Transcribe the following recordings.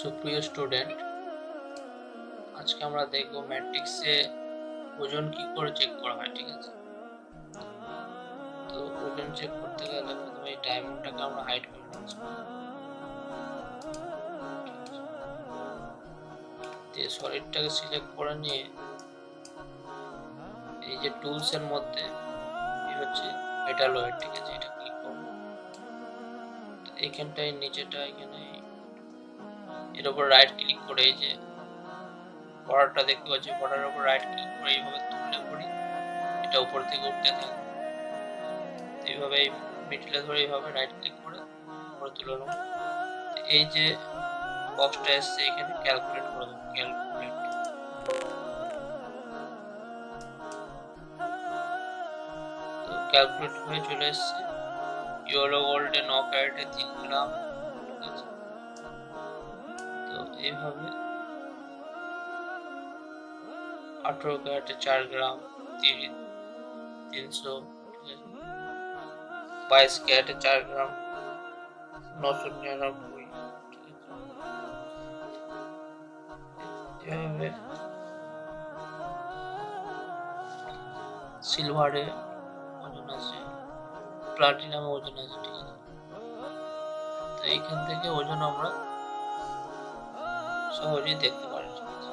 সুপ্রিয় স্টুডেন্ট, আজকে আমরা দেখব ম্যাট্রিক্সে ওজন কি করে চেক করা হয়। ঠিক আছে, তো ওজন চেক করতে গেলে প্রথমে এই ডায়মন্ডটাকে আমরা হাইড করে নিচ্ছি। দিয়ে সলিডটাকে সিলেক্ট করে নিয়ে এই যে টুলস এর মধ্যে এই হচ্ছে মেটালয়েড, ঠিক আছে, এটা ক্লিক করব। এইখানটায় নিচেটা এখানে এর উপর রাইট ক্লিক করে এই যে বর্ডারটা দেখতে পাচ্ছি, বর্ডারের উপর রাইট ক্লিক করে এইভাবে তুললে পড়ি এটা উপর থেকে উঠতে থাকে। এইভাবে এই মিডলে ধরে এইভাবে রাইট ক্লিক করে উপরে তুলে নেব। এই যে বক্সটা এসছে এখানে ক্যালকুলেট করে দেবো, ক্যালকুলেট। তো ক্যালকুলেট হয়ে চলে এসছে। ইয়েলো গোল্ডে 9 ক্যারেটে 3 গ্রাম, ঠিক আছে। তো এইভাবে 18 ক্যারেটে 4 গ্রাম 300, ঠিক আছে। 22 ক্যারেটে 4 গ্রাম 999, ঠিক আছে। এভাবে সিলভারে ওজন আছে, প্লাটিনামে ওজন আছে, ঠিক আছে। তো এইখান থেকে ওজন আমরা সহজেই দেখতে পারি, ঠিক আছে।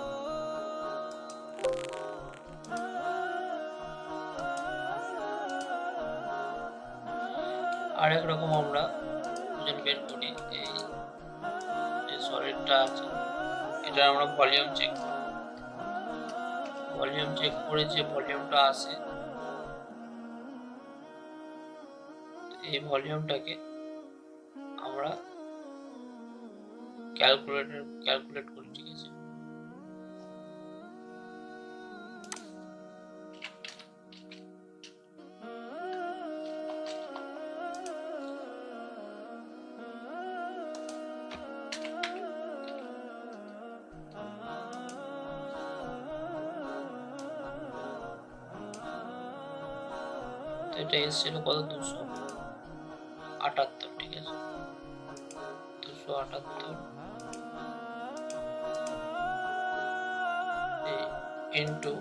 আরেক রকম আমরা ওজন বের করি, এই যে সলিডটা আছে এটা আমরা ভলিউম চেক করি। ভলিউম চেক করে যে ভলিউমটা আসে এই ভলিউমটাকে আমরা ক্যালকুলেট করি, ঠিক আছে। এটা এসেছিল কত, 278, ঠিক আছে। 278 ইন্টু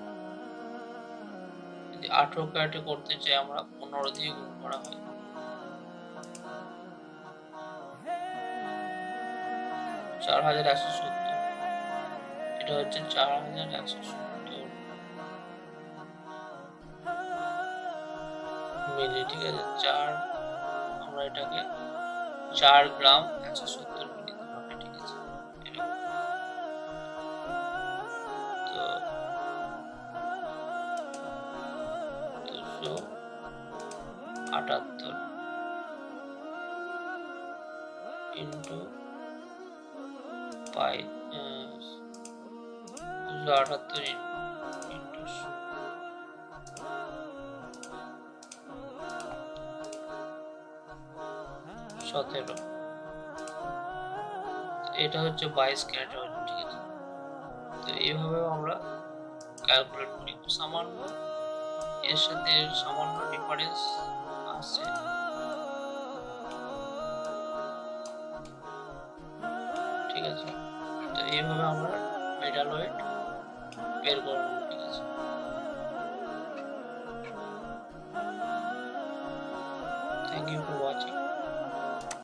18 ক্যারেটে করতে চাই আমরা 15 দিয়ে গুণ করা হয়, 4170। এটা হচ্ছে 4170 মিলি, ঠিক আছে। আমরা এটাকে 4 গ্রাম 170 মিলি হবে, ঠিক আছে। তো 278 ইন্টু 278 ইন্টু 17, এটা হচ্ছে 22 ক্যারেট ওজন, ঠিক আছে। তো এইভাবে আমরা ক্যালকুলেট করি। সামান্য এর সাথে সামান্য ডিফারেন্স আছে, ঠিক আছে। তো এইভাবে আমরা মেটালয়েড বের করব।